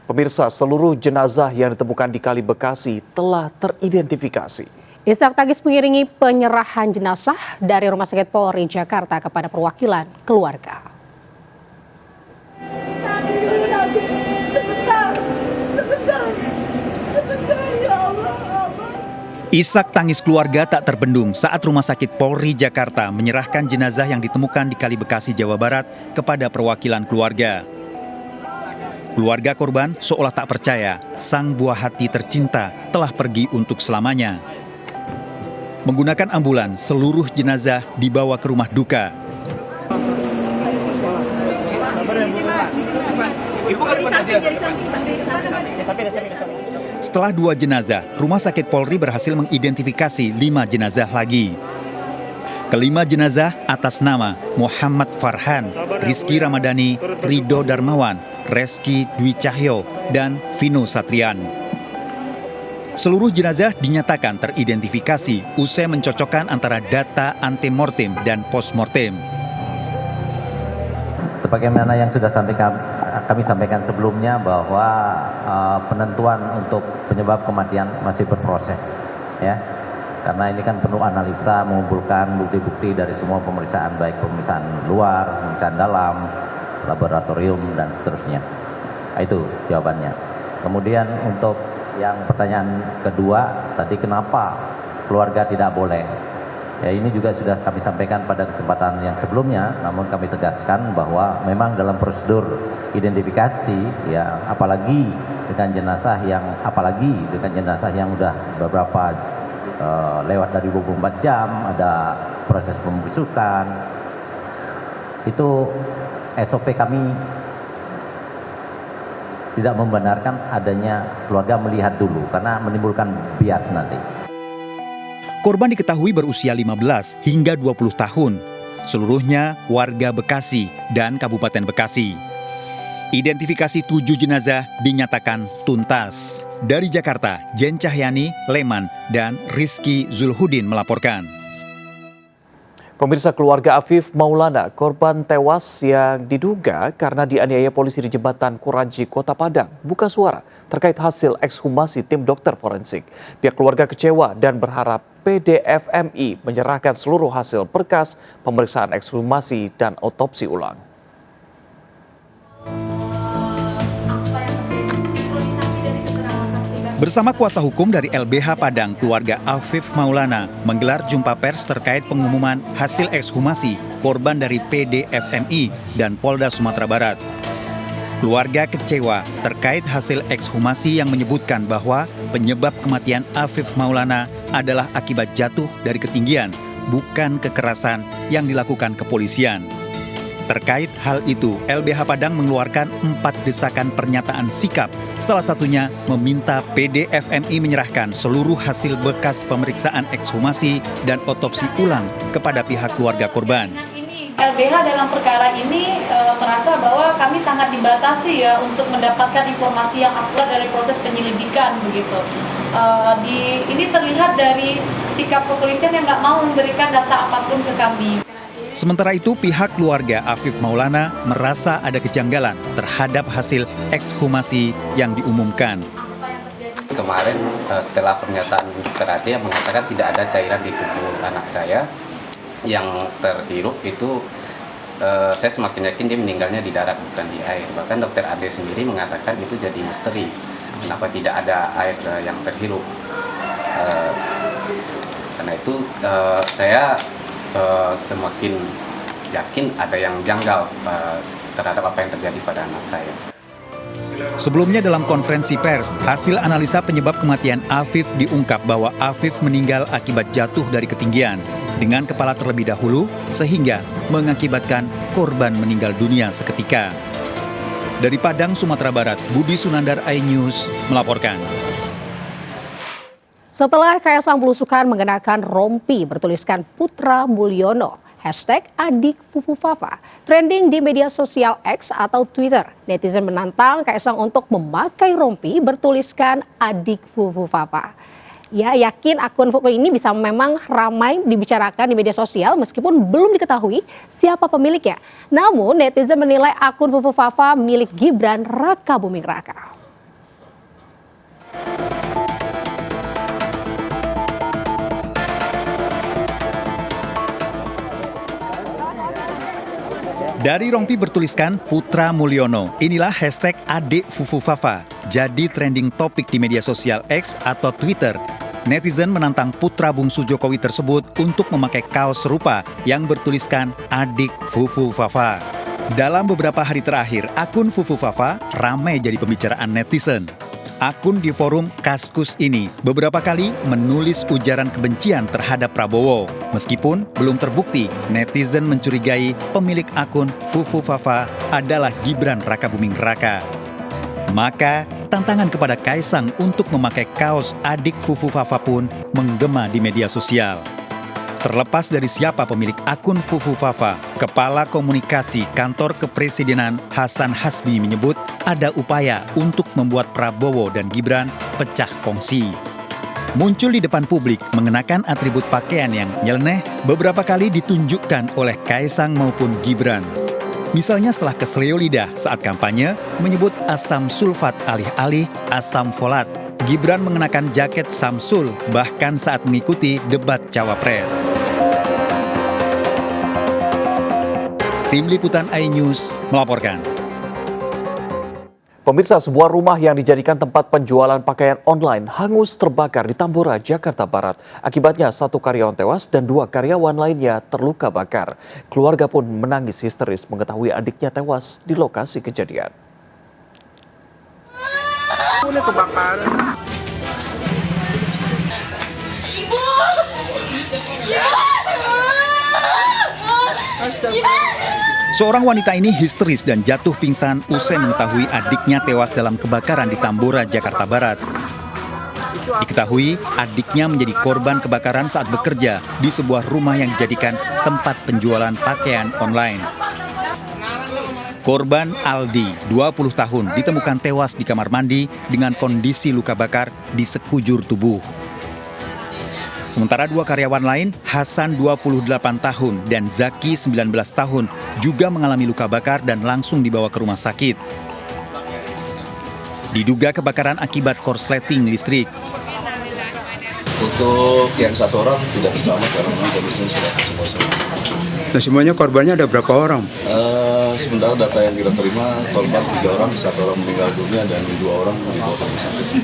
Pemirsa, seluruh jenazah yang ditemukan di Kali Bekasi telah teridentifikasi. Isak tangis mengiringi penyerahan jenazah dari Rumah Sakit Polri Jakarta kepada perwakilan keluarga. Isak tangis keluarga tak terbendung saat Rumah Sakit Polri Jakarta menyerahkan jenazah yang ditemukan di Kali Bekasi, Jawa Barat kepada perwakilan keluarga. Keluarga korban seolah tak percaya sang buah hati tercinta telah pergi untuk selamanya. Menggunakan ambulan, seluruh jenazah dibawa ke rumah duka. Setelah 2 jenazah, Rumah Sakit Polri berhasil mengidentifikasi 5 jenazah lagi. Kelima jenazah atas nama Muhammad Farhan, Rizky Ramadhani, Ridho Darmawan, Reski Dwi Cahyo, dan Vino Satrian. Seluruh jenazah dinyatakan teridentifikasi usai mencocokkan antara data antemortem dan postmortem. Sebagaimana yang sudah kami sampaikan sebelumnya bahwa penentuan untuk penyebab kematian masih berproses, ya. Karena ini kan penuh analisa, mengumpulkan bukti-bukti dari semua pemeriksaan, baik pemeriksaan luar, pemeriksaan dalam, laboratorium, dan seterusnya. Nah, itu jawabannya. Kemudian untuk yang pertanyaan kedua, tadi kenapa keluarga tidak boleh? Ya, ini juga sudah kami sampaikan pada kesempatan yang sebelumnya, namun kami tegaskan bahwa memang dalam prosedur identifikasi, ya apalagi dengan jenazah yang udah beberapa lewat dari 24 jam, ada proses pembusukan, itu SOP kami tidak membenarkan adanya keluarga melihat dulu karena menimbulkan bias nanti. Korban diketahui berusia 15 hingga 20 tahun. Seluruhnya warga Bekasi dan Kabupaten Bekasi. Identifikasi 7 jenazah dinyatakan tuntas. Dari Jakarta, Jen Cahyani, Leman, dan Rizky Zulhudin melaporkan. Pemirsa, keluarga Afif Maulana, korban tewas yang diduga karena dianiaya polisi di jembatan Kuranji, Kota Padang, buka suara terkait hasil ekshumasi tim dokter forensik. Pihak keluarga kecewa dan berharap PDFMI menyerahkan seluruh hasil berkas pemeriksaan ekshumasi dan otopsi ulang. Bersama kuasa hukum dari LBH Padang, keluarga Afif Maulana menggelar jumpa pers terkait pengumuman hasil ekshumasi korban dari PDFMI dan Polda Sumatera Barat. Keluarga kecewa terkait hasil ekshumasi yang menyebutkan bahwa penyebab kematian Afif Maulana adalah akibat jatuh dari ketinggian, bukan kekerasan yang dilakukan kepolisian. Terkait hal itu, LBH Padang mengeluarkan 4 desakan pernyataan sikap. Salah satunya meminta PDFMI menyerahkan seluruh hasil bekas pemeriksaan ekshumasi dan otopsi ulang kepada pihak keluarga korban. LBH dalam perkara ini merasa bahwa kami sangat dibatasi ya untuk mendapatkan informasi yang akurat dari proses penyelidikan begitu. Ini terlihat dari sikap kepolisian yang nggak mau memberikan data apapun ke kami. Sementara itu, pihak keluarga Afif Maulana merasa ada kejanggalan terhadap hasil ekshumasi yang diumumkan. Kemarin setelah pernyataan Dr. Ade yang mengatakan tidak ada cairan di tubuh anak saya yang terhirup itu, saya semakin yakin dia meninggalnya di darat bukan di air. Bahkan Dr. Ade sendiri mengatakan itu jadi misteri. Kenapa tidak ada air yang terhirup? Karena itu saya semakin yakin ada yang janggal terhadap apa yang terjadi pada anak saya. Sebelumnya dalam konferensi pers, hasil analisa penyebab kematian Afif diungkap bahwa Afif meninggal akibat jatuh dari ketinggian dengan kepala terlebih dahulu sehingga mengakibatkan korban meninggal dunia seketika. Dari Padang, Sumatera Barat, Budi Sunandar, iNews melaporkan. Setelah Kaisang belusukan mengenakan rompi bertuliskan Putra Mulyono, #adik Fufu Fafa, trending di media sosial X atau Twitter. Netizen menantang Kaisang untuk memakai rompi bertuliskan adik Fufu Fafa. Ya, yakin akun Fufu ini bisa memang ramai dibicarakan di media sosial meskipun belum diketahui siapa pemiliknya. Namun netizen menilai akun Fufu Fafa milik Gibran Raka Buming Raka. Dari rompi bertuliskan Putra Mulyono. Inilah hashtag Adik Fufu Fafa. Jadi trending topik di media sosial X atau Twitter. Netizen menantang putra bungsu Jokowi tersebut untuk memakai kaos serupa yang bertuliskan Adik Fufu Fafa. Dalam beberapa hari terakhir, akun Fufu Fafa ramai jadi pembicaraan netizen. Akun di forum Kaskus ini beberapa kali menulis ujaran kebencian terhadap Prabowo. Meskipun belum terbukti, netizen mencurigai pemilik akun Fufu Fafa adalah Gibran Rakabuming Raka. Maka, tantangan kepada Kaisang untuk memakai kaos Adik Fufu Fafa pun menggema di media sosial. Terlepas dari siapa pemilik akun Fufu Fafa, Kepala Komunikasi Kantor Kepresidenan Hasan Hasbi menyebut ada upaya untuk membuat Prabowo dan Gibran pecah kongsi. Muncul di depan publik mengenakan atribut pakaian yang nyeleneh beberapa kali ditunjukkan oleh Kaisang maupun Gibran. Misalnya setelah kesleo lidah saat kampanye menyebut asam sulfat alih-alih asam folat. Gibran mengenakan jaket Samsul bahkan saat mengikuti debat Cawapres. Tim Liputan iNews melaporkan. Pemirsa, sebuah rumah yang dijadikan tempat penjualan pakaian online hangus terbakar di Tambora, Jakarta Barat. Akibatnya 1 karyawan tewas dan 2 karyawan lainnya terluka bakar. Keluarga pun menangis histeris mengetahui adiknya tewas di lokasi kejadian. Punya kebakaran. Ibu! Seorang wanita ini histeris dan jatuh pingsan usai mengetahui adiknya tewas dalam kebakaran di Tambora, Jakarta Barat. Diketahui adiknya menjadi korban kebakaran saat bekerja di sebuah rumah yang dijadikan tempat penjualan pakaian online. Korban Aldi, 20 tahun, ditemukan tewas di kamar mandi dengan kondisi luka bakar di sekujur tubuh. Sementara 2 karyawan lain, Hasan 28 tahun dan Zaki 19 tahun, juga mengalami luka bakar dan langsung dibawa ke rumah sakit. Diduga kebakaran akibat korsleting listrik. Untuk yang 1 orang tidak selamat karena kondisinya sudah semua. Nah, semuanya korbannya ada berapa orang? Sementara data yang kita terima, korban 3 orang, 1 orang meninggal dunia dan 2 orang dibawa ke rumah sakit.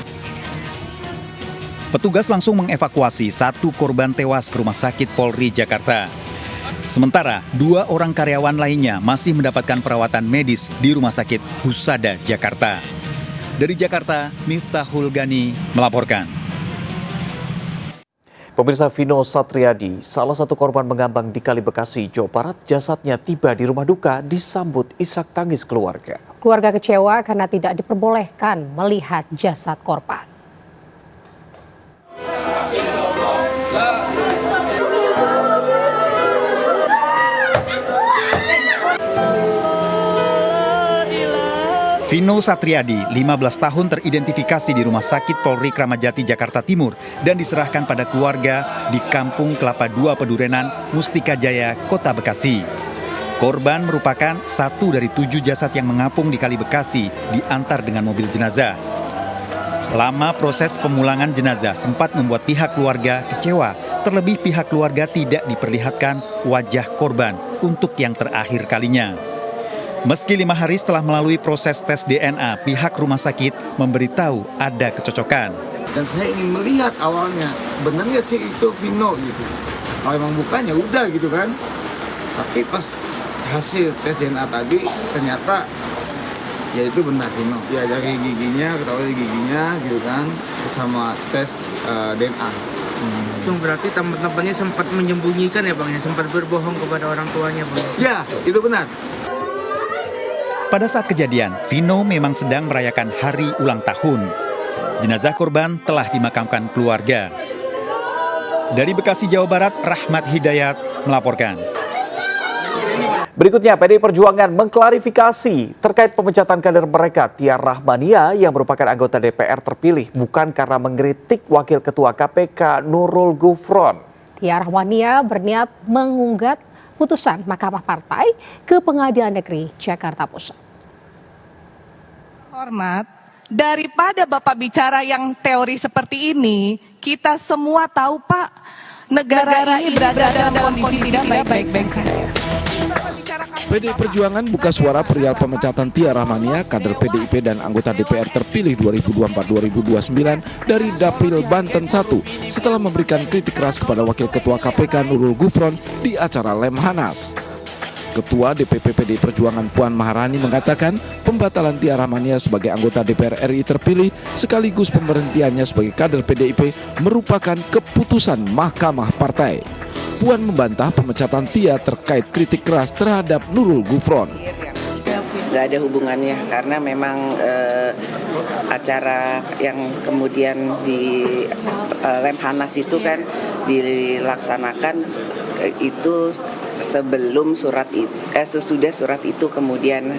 Petugas langsung mengevakuasi 1 korban tewas ke Rumah Sakit Polri Jakarta. Sementara 2 orang karyawan lainnya masih mendapatkan perawatan medis di Rumah Sakit Husada, Jakarta. Dari Jakarta, Miftahul Gani melaporkan. Pemirsa, Vino Satriadi, salah satu korban mengambang di Kali Bekasi, Jawa Barat, jasadnya tiba di rumah duka disambut isak tangis keluarga. Keluarga kecewa karena tidak diperbolehkan melihat jasad korban. Vino Satriadi, 15 tahun, teridentifikasi di Rumah Sakit Polri Kramat Jati, Jakarta Timur dan diserahkan pada keluarga di Kampung Kelapa II Pedurenan, Mustika Jaya, Kota Bekasi. Korban merupakan 1 dari 7 jasad yang mengapung di Kali Bekasi diantar dengan mobil jenazah. Lama proses pemulangan jenazah sempat membuat pihak keluarga kecewa, terlebih pihak keluarga tidak diperlihatkan wajah korban untuk yang terakhir kalinya. Meski 5 hari setelah melalui proses tes DNA, pihak rumah sakit memberitahu ada kecocokan. Dan saya ingin melihat awalnya, benarnya sih itu Vino gitu. Kalau emang bukan ya udah gitu kan. Tapi pas hasil tes DNA tadi ternyata ya itu benar Vino. Ya dari giginya, ketahui dari giginya gitu kan, sama tes DNA. Itu berarti teman-temannya sempat menyembunyikan ya Bang, ya, sempat berbohong kepada orang tuanya Bang. Ya, itu benar. Pada saat kejadian, Vino memang sedang merayakan hari ulang tahun. Jenazah korban telah dimakamkan keluarga. Dari Bekasi, Jawa Barat, Rahmat Hidayat melaporkan. Berikutnya, PDI Perjuangan mengklarifikasi terkait pemecatan kader mereka, Tia Rahmania, yang merupakan anggota DPR terpilih bukan karena mengkritik Wakil Ketua KPK Nurul Gufron. Tia Rahmania berniat menggugat putusan Mahkamah Partai ke Pengadilan Negeri Jakarta Pusat. Hormat, daripada Bapak bicara yang teori seperti ini, kita semua tahu Pak, negara ini berada dalam kondisi tidak baik-baik saja. PDI Perjuangan buka suara perihal pemecatan Tia Rahmania, kader PDIP dan anggota DPR terpilih 2024-2029 dari Dapil Banten 1 setelah memberikan kritik keras kepada Wakil Ketua KPK Nurul Gufron di acara Lemhanas. Ketua DPP PDI Perjuangan Puan Maharani mengatakan pembatalan Tia Rahmania sebagai anggota DPR RI terpilih sekaligus pemberhentiannya sebagai kader PDIP merupakan keputusan Mahkamah Partai. Puan membantah pemecatan Tia terkait kritik keras terhadap Nurul Gufron. Nggak ada hubungannya karena memang acara yang kemudian di Lemhanas itu kan dilaksanakan itu sebelum sesudah surat itu kemudian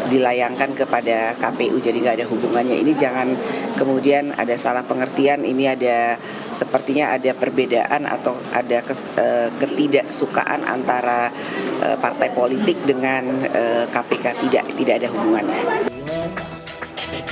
dilayangkan kepada KPU, jadi nggak ada hubungannya. Ini jangan kemudian ada salah pengertian, ini ada sepertinya ada perbedaan atau ada ketidaksukaan antara partai politik dengan KPK, tidak ada hubungannya.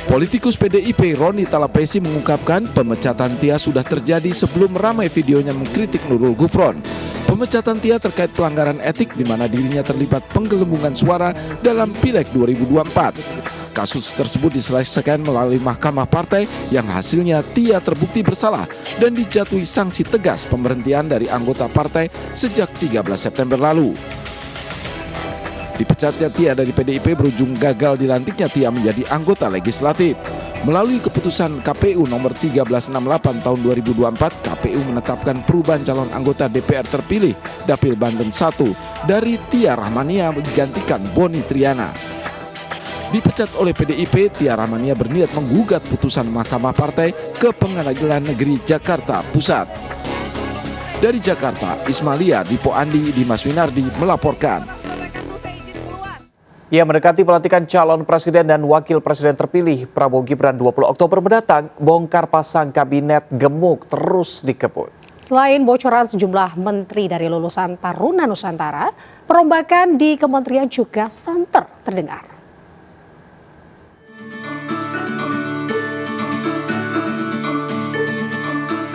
Politikus PDIP Roni Talapesi mengungkapkan pemecatan Tia sudah terjadi sebelum ramai videonya mengkritik Nurul Gufron. Pemecatan Tia terkait pelanggaran etik di mana dirinya terlibat penggelembungan suara dalam Pileg 2024. Kasus tersebut diselesaikan melalui Mahkamah Partai yang hasilnya Tia terbukti bersalah dan dijatuhi sanksi tegas pemberhentian dari anggota partai sejak 13 September lalu. Dipecatnya Tia dari PDIP berujung gagal dilantiknya Tia menjadi anggota legislatif. Melalui keputusan KPU nomor 1368 tahun 2024, KPU menetapkan perubahan calon anggota DPR terpilih Dapil Banten 1 dari Tia Rahmania digantikan Boni Triana. Dipecat oleh PDIP, Tia Rahmania berniat menggugat putusan Mahkamah Partai ke Pengadilan Negeri Jakarta Pusat. Dari Jakarta, Ismalia Dipo Andi, Dimas Winardi melaporkan. Ya, mendekati pelantikan calon presiden dan wakil presiden terpilih Prabowo Gibran 20 Oktober mendatang, bongkar pasang kabinet gemuk terus dikebut. Selain bocoran sejumlah menteri dari lulusan Taruna Nusantara, perombakan di kementerian juga santer terdengar.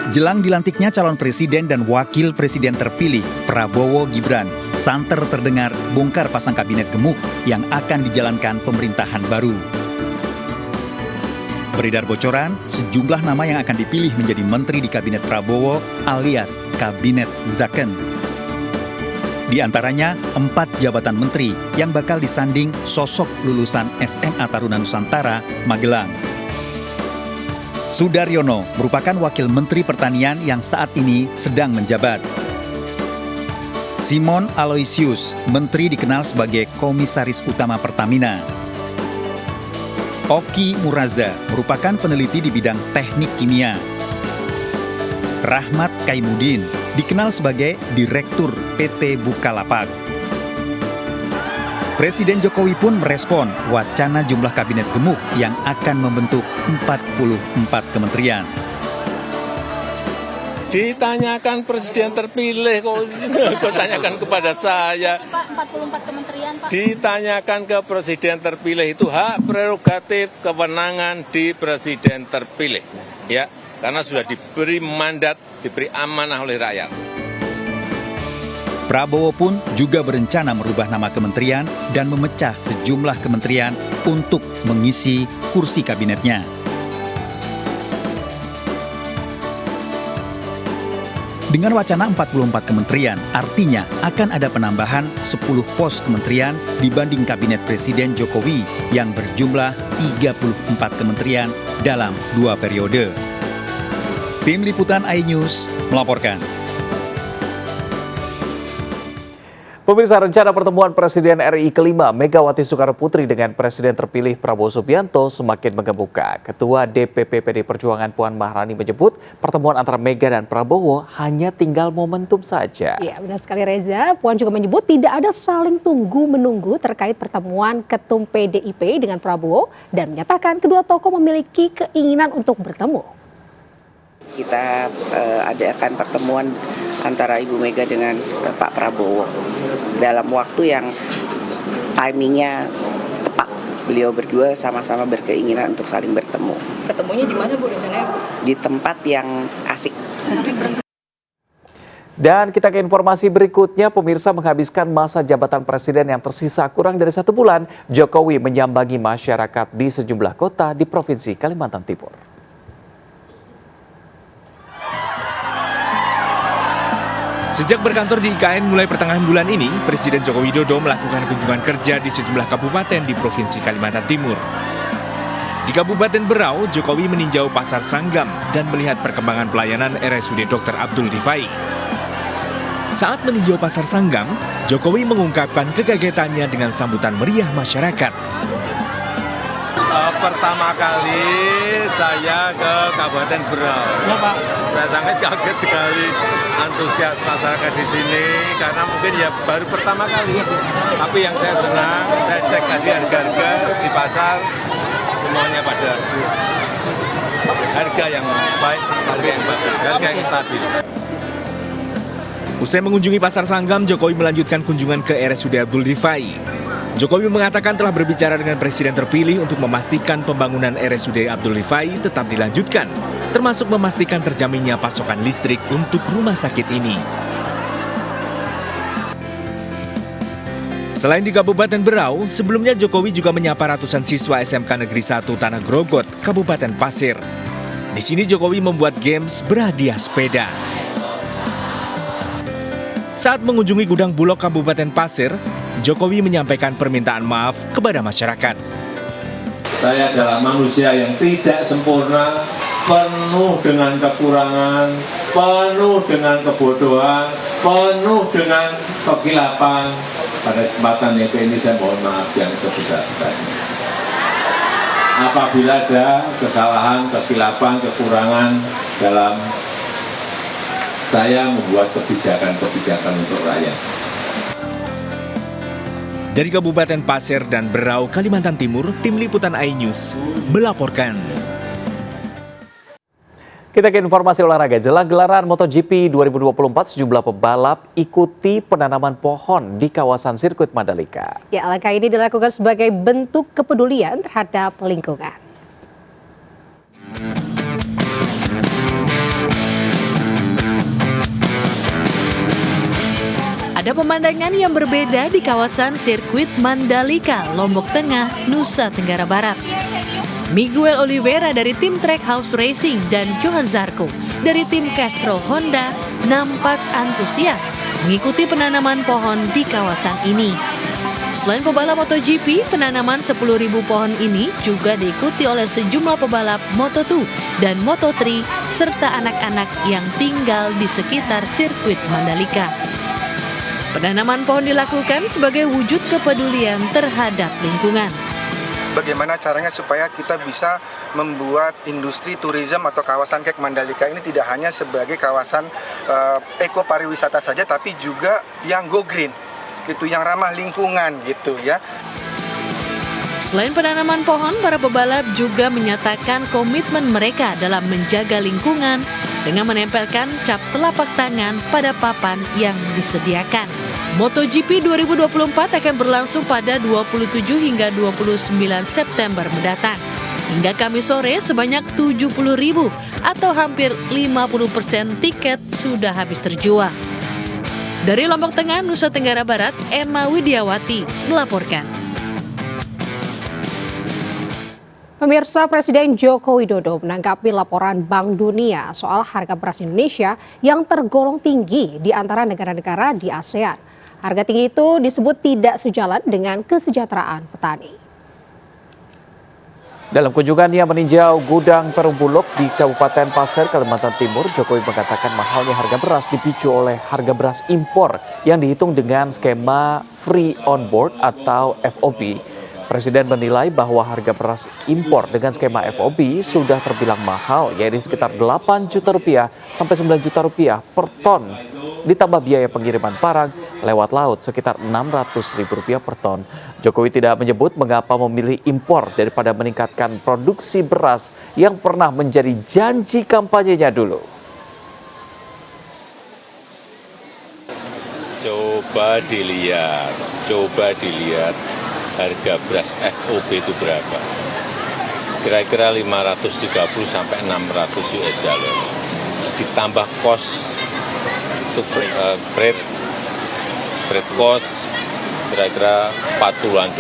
Jelang dilantiknya calon presiden dan wakil presiden terpilih Prabowo Gibran, santer terdengar bongkar pasang kabinet gemuk yang akan dijalankan pemerintahan baru. Beredar bocoran, sejumlah nama yang akan dipilih menjadi menteri di kabinet Prabowo alias Kabinet Zaken. Di antaranya 4 jabatan menteri yang bakal disanding sosok lulusan SMA Taruna Nusantara, Magelang. Sudaryono merupakan wakil menteri pertanian yang saat ini sedang menjabat. Simon Aloysius, menteri dikenal sebagai komisaris utama Pertamina. Oki Muraza merupakan peneliti di bidang teknik kimia. Rahmat Kaimudin dikenal sebagai direktur PT Bukalapak. Presiden Jokowi pun merespon wacana jumlah kabinet gemuk yang akan membentuk 44 kementerian. Ditanyakan presiden terpilih kok tanyakan kepada saya. Pak, 44 kementerian, Pak. Ditanyakan ke presiden terpilih, itu hak prerogatif kewenangan di presiden terpilih. Ya, karena sudah diberi mandat, diberi amanah oleh rakyat. Prabowo pun juga berencana merubah nama kementerian dan memecah sejumlah kementerian untuk mengisi kursi kabinetnya. Dengan wacana 44 kementerian, artinya akan ada penambahan 10 pos kementerian dibanding kabinet Presiden Jokowi yang berjumlah 34 kementerian dalam 2 periode. Tim Liputan iNews melaporkan. Pemirsa, rencana pertemuan Presiden RI kelima Megawati Soekarno-Putri dengan Presiden terpilih Prabowo Subianto semakin menggemuka. Ketua DPP PDI Perjuangan Puan Maharani menyebut pertemuan antara Mega dan Prabowo hanya tinggal momentum saja. Ya, benar sekali Reza. Puan juga menyebut tidak ada saling tunggu-menunggu terkait pertemuan Ketum PDIP dengan Prabowo dan menyatakan kedua tokoh memiliki keinginan untuk bertemu. Kita adakan pertemuan antara Ibu Mega dengan Pak Prabowo dalam waktu yang timingnya tepat. Beliau berdua sama-sama berkeinginan untuk saling bertemu. Ketemunya di mana Bu rencananya? Di tempat yang asik. Dan kita ke informasi berikutnya, pemirsa, menghabiskan masa jabatan presiden yang tersisa kurang dari 1 bulan, Jokowi menyambangi masyarakat di sejumlah kota di Provinsi Kalimantan Timur. Sejak berkantor di IKN mulai pertengahan bulan ini, Presiden Joko Widodo melakukan kunjungan kerja di sejumlah kabupaten di Provinsi Kalimantan Timur. Di Kabupaten Berau, Jokowi meninjau Pasar Sanggam dan melihat perkembangan pelayanan RSUD Dr. Abdul Rifai. Saat meninjau Pasar Sanggam, Jokowi mengungkapkan kekagetannya dengan sambutan meriah masyarakat. Pertama kali saya ke Kabupaten Berau. Saya sangat kaget sekali antusias masyarakat di sini karena mungkin ya baru pertama kali. Tapi yang saya senang, saya cek tadi harga-harga di pasar semuanya pada harga yang baik, harga yang bagus, harga yang stabil. Usai mengunjungi Pasar Sanggam, Jokowi melanjutkan kunjungan ke RSUD Abdul Rifai. Jokowi mengatakan telah berbicara dengan Presiden terpilih untuk memastikan pembangunan RSUD Abdul Rifai tetap dilanjutkan, termasuk memastikan terjaminnya pasokan listrik untuk rumah sakit ini. Selain di Kabupaten Berau, sebelumnya Jokowi juga menyapa ratusan siswa SMK Negeri 1 Tanah Grogot, Kabupaten Pasir. Di sini Jokowi membuat games berhadiah sepeda. Saat mengunjungi gudang Bulog Kabupaten Pasir, Jokowi menyampaikan permintaan maaf kepada masyarakat. Saya adalah manusia yang tidak sempurna, penuh dengan kekurangan, penuh dengan kebodohan, penuh dengan kekilapan. Pada kesempatan yang ini saya mohon maaf yang sebesar-besarnya. Apabila ada kesalahan, kekilapan, kekurangan dalam saya membuat kebijakan-kebijakan untuk rakyat. Dari Kabupaten Pasir dan Berau, Kalimantan Timur, Tim Liputan iNews melaporkan. Kita ke informasi olahraga. Jelang gelaran MotoGP 2024, sejumlah pebalap ikuti penanaman pohon di kawasan sirkuit Mandalika. Ya, langkah ini dilakukan sebagai bentuk kepedulian terhadap lingkungan. Ada pemandangan yang berbeda di kawasan sirkuit Mandalika, Lombok Tengah, Nusa Tenggara Barat. Miguel Oliveira dari tim Trackhouse Racing dan Johan Zarco dari tim Castro Honda nampak antusias mengikuti penanaman pohon di kawasan ini. Selain pebalap MotoGP, penanaman 10.000 pohon ini juga diikuti oleh sejumlah pebalap Moto2 dan Moto3 serta anak-anak yang tinggal di sekitar sirkuit Mandalika. Penanaman pohon dilakukan sebagai wujud kepedulian terhadap lingkungan. Bagaimana caranya supaya kita bisa membuat industri turisme atau kawasan kayak Mandalika ini tidak hanya sebagai kawasan eko pariwisata saja, tapi juga yang go green, gitu, yang ramah lingkungan gitu ya. Selain penanaman pohon, para pebalap juga menyatakan komitmen mereka dalam menjaga lingkungan dengan menempelkan cap telapak tangan pada papan yang disediakan. MotoGP 2024 akan berlangsung pada 27 hingga 29 September mendatang. Hingga Kamis sore sebanyak 70.000 atau hampir 50% tiket sudah habis terjual. Dari Lombok Tengah, Nusa Tenggara Barat, Emma Widiawati melaporkan. Pemirsa, Presiden Joko Widodo menanggapi laporan Bank Dunia soal harga beras Indonesia yang tergolong tinggi di antara negara-negara di ASEAN. Harga tinggi itu disebut tidak sejalan dengan kesejahteraan petani. Dalam kunjungannya meninjau gudang Perum Bulog di Kabupaten Pasir, Kalimantan Timur, Jokowi mengatakan mahalnya harga beras dipicu oleh harga beras impor yang dihitung dengan skema free on board atau FOB. Presiden menilai bahwa harga beras impor dengan skema FOB sudah terbilang mahal, yaitu sekitar 8 juta rupiah sampai 9 juta rupiah per ton. Ditambah biaya pengiriman barang lewat laut sekitar Rp600.000 per ton. Jokowi tidak menyebut mengapa memilih impor daripada meningkatkan produksi beras yang pernah menjadi janji kampanyenya dulu. Coba dilihat harga beras FOB itu berapa? Kira-kira 530 sampai 600 US dollar. Ditambah kos itu freight cost kira-kira $40-an.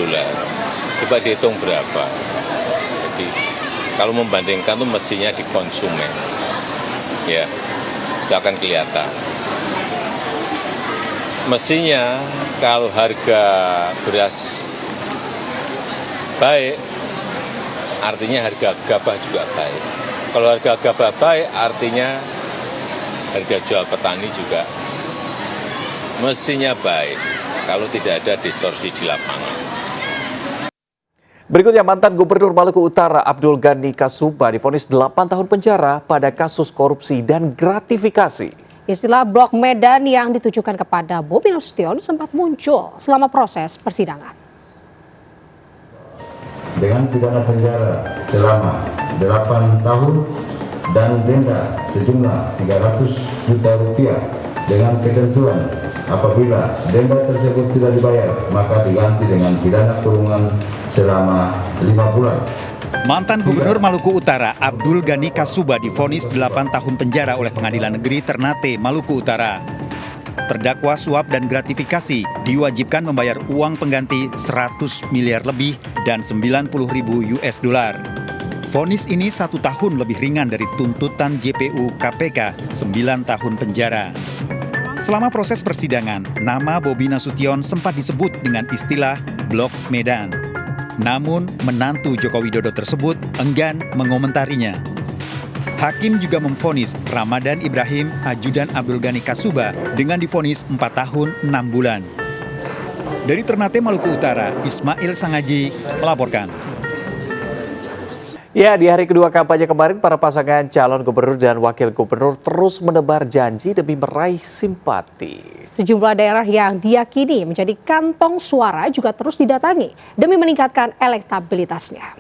Coba dihitung berapa. Jadi kalau membandingkan itu mestinya di konsumen. Ya, itu akan kelihatan. Mestinya kalau harga beras baik, artinya harga gabah juga baik. Kalau harga gabah baik, artinya harga jual petani juga mestinya baik kalau tidak ada distorsi di lapangan. Berikutnya, mantan Gubernur Maluku Utara Abdul Ghani Kasuba divonis 8 tahun penjara pada kasus korupsi dan gratifikasi. Istilah blok Medan yang ditujukan kepada Bobi Nasution sempat muncul selama proses persidangan. Dengan pidana penjara selama 8 tahun dan denda sejumlah 300 juta rupiah dengan ketentuan apabila denda tersebut tidak dibayar maka diganti dengan pidana kurungan selama 5 bulan. Mantan Gubernur Maluku Utara Abdul Ghani Kasuba divonis 8 tahun penjara oleh Pengadilan Negeri Ternate, Maluku Utara. Terdakwa suap dan gratifikasi diwajibkan membayar uang pengganti 100 miliar lebih dan 90.000 US dollar. Vonis ini 1 tahun lebih ringan dari tuntutan JPU KPK 9 tahun penjara. Selama proses persidangan, nama Bobi Nasution sempat disebut dengan istilah Blok Medan. Namun, menantu Joko Widodo tersebut enggan mengomentarinya. Hakim juga memvonis Ramadan Ibrahim, ajudan Abdul Ghani Kasuba, dengan divonis 4 tahun 6 bulan. Dari Ternate, Maluku Utara, Ismail Sangaji melaporkan. Ya, di hari kedua kampanye kemarin, para pasangan calon gubernur dan wakil gubernur terus menebar janji demi meraih simpati. Sejumlah daerah yang diyakini menjadi kantong suara juga terus didatangi demi meningkatkan elektabilitasnya.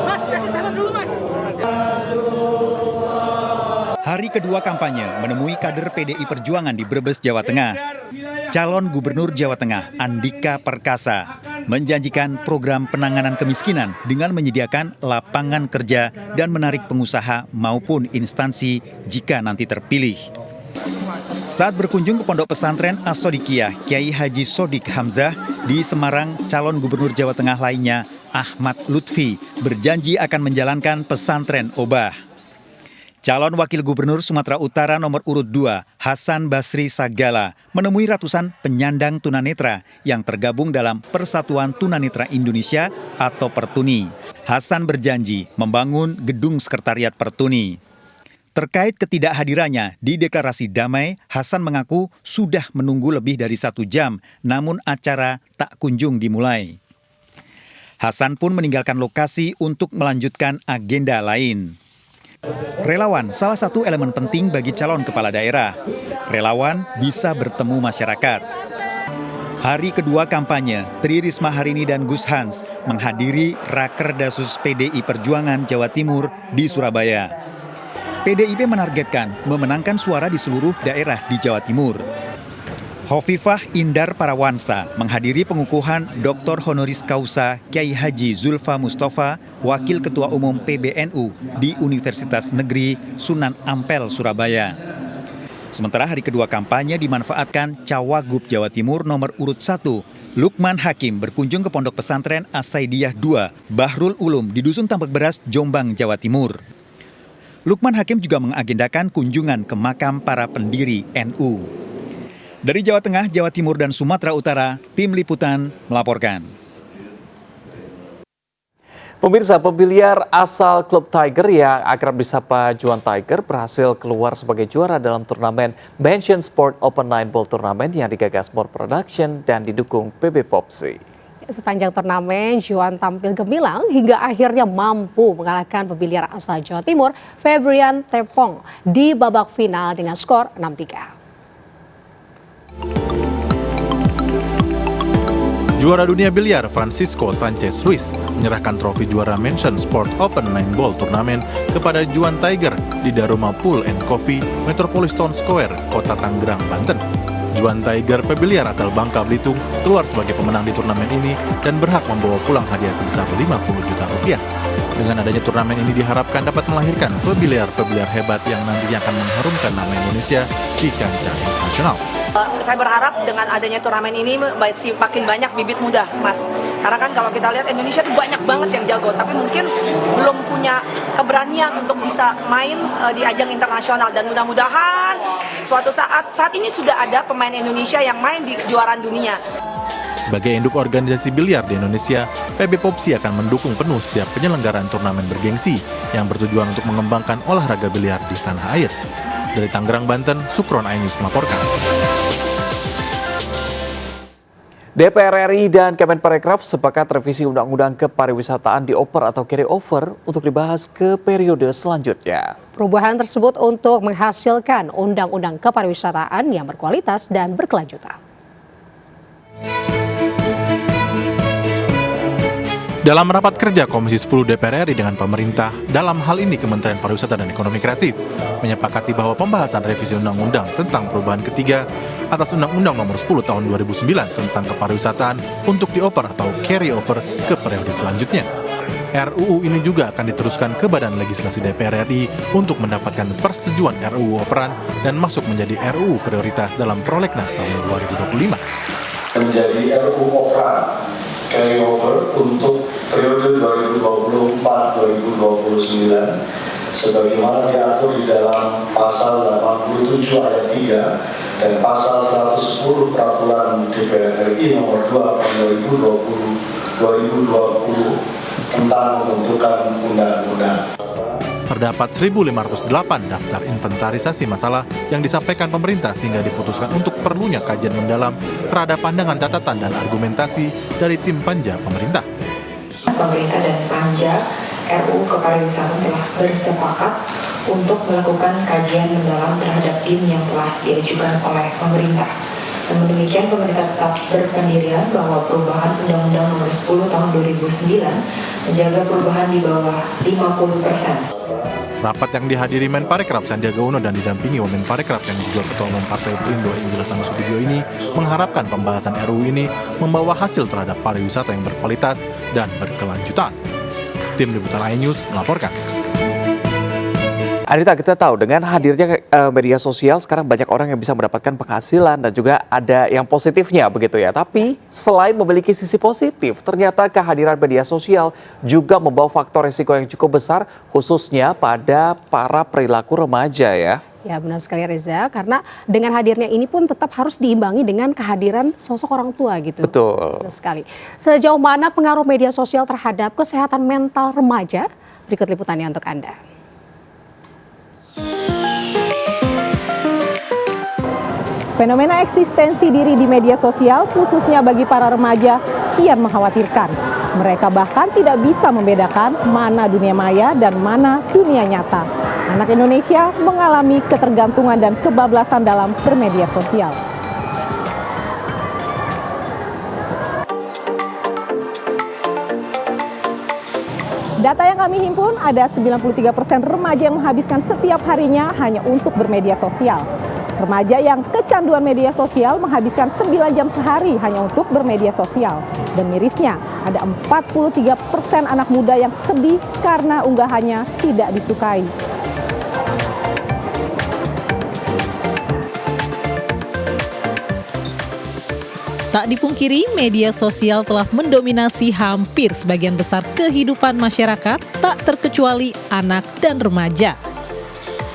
Mas, kasih tangan dulu, Mas. Hari kedua kampanye menemui kader PDI Perjuangan di Brebes, Jawa Tengah. Calon Gubernur Jawa Tengah Andika Perkasa menjanjikan program penanganan kemiskinan dengan menyediakan lapangan kerja dan menarik pengusaha maupun instansi jika nanti terpilih. Saat berkunjung ke Pondok Pesantren As-Sodikiyah Kiai Haji Sodik Hamzah di Semarang, calon Gubernur Jawa Tengah lainnya Ahmad Lutfi berjanji akan menjalankan pesantren Obah. Calon Wakil Gubernur Sumatera Utara nomor urut 2, Hasan Basri Sagala, menemui ratusan penyandang tunanetra yang tergabung dalam Persatuan Tunanetra Indonesia atau Pertuni. Hasan berjanji membangun gedung sekretariat Pertuni. Terkait ketidakhadirannya di deklarasi damai, Hasan mengaku sudah menunggu lebih dari 1 jam, namun acara tak kunjung dimulai. Hasan pun meninggalkan lokasi untuk melanjutkan agenda lain. Relawan salah satu elemen penting bagi calon kepala daerah. Relawan bisa bertemu masyarakat. Hari kedua kampanye, Tri Risma Harini dan Gus Hans menghadiri Rakerdasus PDI Perjuangan Jawa Timur di Surabaya. PDIP menargetkan memenangkan suara di seluruh daerah di Jawa Timur. Hovifah Indar Parawansa menghadiri pengukuhan Dr. Honoris Causa Kiai Haji Zulfa Mustafa, Wakil Ketua Umum PBNU di Universitas Negeri Sunan Ampel, Surabaya. Sementara hari kedua kampanye dimanfaatkan Cawagup Jawa Timur nomor urut 1, Lukman Hakim berkunjung ke Pondok Pesantren As-Saidiyah 2, Bahrul Ulum di Dusun Tambak Beras, Jombang, Jawa Timur. Lukman Hakim juga mengagendakan kunjungan ke makam para pendiri NU. Dari Jawa Tengah, Jawa Timur, dan Sumatera Utara, Tim Liputan melaporkan. Pemirsa, pembiliar asal klub Tiger yang akrab disapa Juan Tiger berhasil keluar sebagai juara dalam turnamen Mansion Sport Open 9 Ball Tournament yang digagas More Production dan didukung PB Popsi. Sepanjang turnamen, Juan tampil gemilang hingga akhirnya mampu mengalahkan pembiliar asal Jawa Timur, Febrian Tepong, di babak final dengan skor 6-3. Juara dunia biliar Francisco Sanchez Ruiz menyerahkan trofi juara Mansion Sport Open 9 Ball Turnamen kepada Juan Tiger di Daruma Pool and Coffee, Metropolis Town Square, Kota Tanggerang, Banten. Juan Tiger Pebiliar asal Bangka Belitung keluar sebagai pemenang di turnamen ini dan berhak membawa pulang hadiah sebesar 50 juta rupiah. Dengan adanya turnamen ini diharapkan dapat melahirkan pebiliar-pebiliar hebat yang nantinya akan mengharumkan nama Indonesia di kancah internasional. Saya berharap dengan adanya turnamen ini makin banyak bibit muda, Mas. Karena kan kalau kita lihat Indonesia tuh banyak banget yang jago, tapi mungkin belum punya keberanian untuk bisa main di ajang internasional. Dan mudah-mudahan suatu saat ini sudah ada pemain Indonesia yang main di kejuaraan dunia. Sebagai induk organisasi biliar di Indonesia, PB Popsi akan mendukung penuh setiap penyelenggaraan turnamen bergengsi yang bertujuan untuk mengembangkan olahraga biliar di tanah air. Dari Tangerang, Banten, Sukron iNews melaporkan. DPR RI dan Kemenparekraf sepakat revisi Undang-Undang Kepariwisataan dioper atau carry over untuk dibahas ke periode selanjutnya. Perubahan tersebut untuk menghasilkan Undang-Undang Kepariwisataan yang berkualitas dan berkelanjutan. Dalam rapat kerja Komisi 10 DPR RI dengan pemerintah, dalam hal ini Kementerian Pariwisata dan Ekonomi Kreatif, menyepakati bahwa pembahasan revisi Undang-Undang tentang perubahan ketiga atas Undang-Undang Nomor 10 Tahun 2009 tentang kepariwisataan untuk dioper atau carry over ke periode selanjutnya. RUU ini juga akan diteruskan ke Badan Legislasi DPR RI untuk mendapatkan persetujuan RUU operan dan masuk menjadi RUU prioritas dalam Prolegnas tahun 2025. Menjadi RUU operan carry over untuk periode 2024-2029 sebagaimana diatur di dalam pasal 87 ayat 3 dan pasal 110 peraturan DPR RI nomor 2 tahun 2020 tentang pembentukan undang-undang. Terdapat 1.508 daftar inventarisasi masalah yang disampaikan pemerintah sehingga diputuskan untuk perlunya kajian mendalam terhadap pandangan, catatan, dan argumentasi dari tim panja pemerintah. Pemerintah dan panja RUU Kepariwisataan telah bersepakat untuk melakukan kajian mendalam terhadap tim yang telah diajukan oleh pemerintah. Namun demikian, pemerintah tetap berpendirian bahwa perubahan Undang-Undang Nomor 10 Tahun 2009 menjaga perubahan di bawah 50%. Rapat yang dihadiri Menparekraf Sandiaga Uno dan didampingi Wamenparekraf yang juga Ketua Umum Partai Perindo Injil Tanusudibyo ini mengharapkan pembahasan RUU ini membawa hasil terhadap pariwisata yang berkualitas dan berkelanjutan. Tim Liputan iNews melaporkan. Anita, kita tahu dengan hadirnya media sosial sekarang banyak orang yang bisa mendapatkan penghasilan dan juga ada yang positifnya begitu ya. Tapi selain memiliki sisi positif, ternyata kehadiran media sosial juga membawa faktor risiko yang cukup besar khususnya pada para perilaku remaja ya. Ya benar sekali Reza, karena dengan hadirnya ini pun tetap harus diimbangi dengan kehadiran sosok orang tua gitu. Betul. Benar sekali. Sejauh mana pengaruh media sosial terhadap kesehatan mental remaja? Berikut liputannya untuk Anda. Fenomena eksistensi diri di media sosial, khususnya bagi para remaja, kian mengkhawatirkan. Mereka bahkan tidak bisa membedakan mana dunia maya dan mana dunia nyata. Anak Indonesia mengalami ketergantungan dan kebablasan dalam bermedia sosial. Data yang kami himpun, ada 93% remaja yang menghabiskan setiap harinya hanya untuk bermedia sosial. Remaja yang kecanduan media sosial menghabiskan 9 jam sehari hanya untuk bermedia sosial. Dan mirisnya, ada 43% anak muda yang sedih karena unggahannya tidak disukai. Tak dipungkiri, media sosial telah mendominasi hampir sebagian besar kehidupan masyarakat, tak terkecuali anak dan remaja.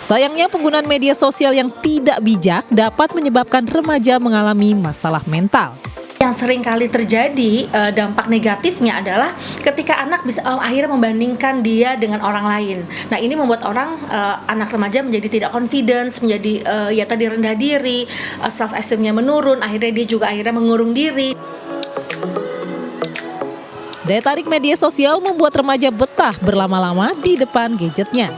Sayangnya penggunaan media sosial yang tidak bijak dapat menyebabkan remaja mengalami masalah mental. Yang sering kali terjadi dampak negatifnya adalah ketika anak bisa akhirnya membandingkan dia dengan orang lain. Nah ini membuat anak remaja menjadi tidak confidence, menjadi tadi rendah diri, self esteemnya menurun, akhirnya dia juga mengurung diri. Daya tarik media sosial membuat remaja betah berlama-lama di depan gadgetnya.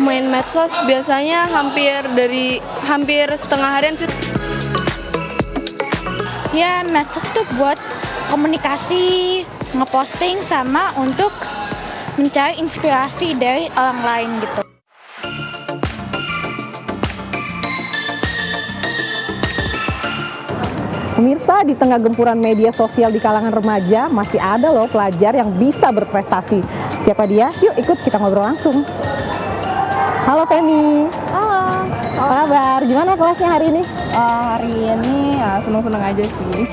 Main medsos biasanya hampir setengah harian sih. Ya medsos itu buat komunikasi, ngeposting sama untuk mencari inspirasi dari orang lain gitu. Pemirsa, di tengah gempuran media sosial di kalangan remaja, masih ada loh pelajar yang bisa berprestasi. Siapa dia? Yuk ikut kita ngobrol langsung. Halo Femi. Halo. Apa kabar? Gimana kelasnya hari ini? Hari ini ya seneng-seneng aja sih.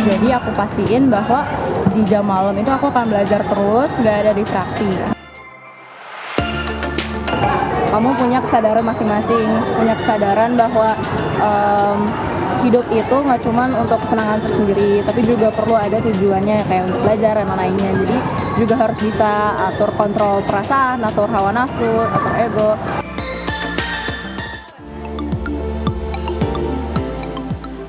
Jadi aku pastiin bahwa di jam malam itu aku akan belajar terus, nggak ada distraksi. Kamu punya kesadaran masing-masing, punya kesadaran bahwa hidup itu nggak cuma untuk kesenangan tersendiri, tapi juga perlu ada tujuannya kayak untuk belajar dan lainnya. Jadi juga harus bisa atur kontrol perasaan, atur hawa nafsu, atur ego.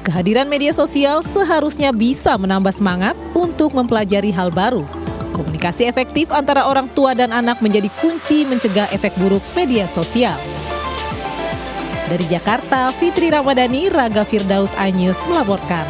Kehadiran media sosial seharusnya bisa menambah semangat untuk mempelajari hal baru. Komunikasi efektif antara orang tua dan anak menjadi kunci mencegah efek buruk media sosial. Dari Jakarta, Fitri Ramadhani, Raga Firdaus iNews melaporkan.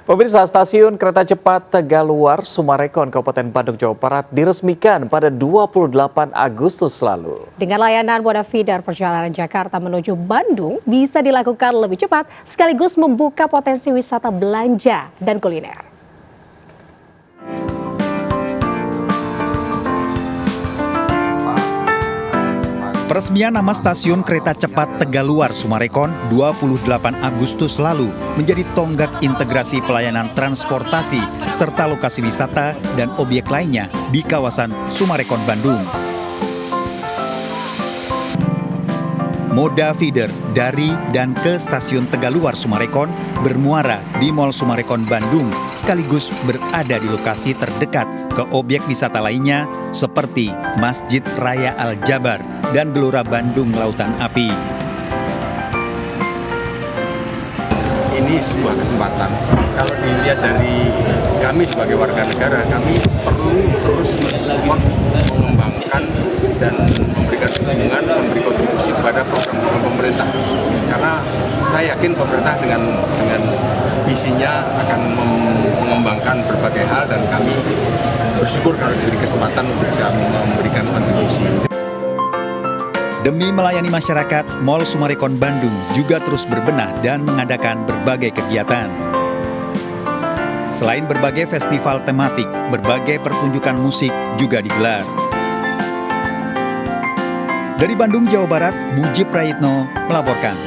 Pemirsa, stasiun kereta cepat Tegaluar, Sumarekon, Kabupaten Bandung, Jawa Barat diresmikan pada 28 Agustus lalu. Dengan layanan moda feeder, perjalanan Jakarta menuju Bandung bisa dilakukan lebih cepat sekaligus membuka potensi wisata belanja dan kuliner. Peresmian nama stasiun kereta cepat Tegaluar Sumarekon 28 Agustus lalu menjadi tonggak integrasi pelayanan transportasi serta lokasi wisata dan objek lainnya di kawasan Sumarekon, Bandung. Moda feeder dari dan ke stasiun Tegaluar Sumarekon bermuara di Mall Sumarekon, Bandung, sekaligus berada di lokasi terdekat ke objek wisata lainnya seperti Masjid Raya Al-Jabar dan Gelora Bandung Lautan Api. Ini sebuah kesempatan. Kalau dilihat dari kami sebagai warga negara, kami perlu terus mensupport, mengembangkan dan memberikan dukungan, memberi kontribusi kepada program-program pemerintah. Karena saya yakin pemerintah dengan visinya akan mengembangkan berbagai hal dan kami bersyukur kalau diberi kesempatan untuk bisa memberikan kontribusi. Demi melayani masyarakat, Mall Sumarekon Bandung juga terus berbenah dan mengadakan berbagai kegiatan. Selain berbagai festival tematik, berbagai pertunjukan musik juga digelar. Dari Bandung, Jawa Barat, Mujib Prayitno melaporkan.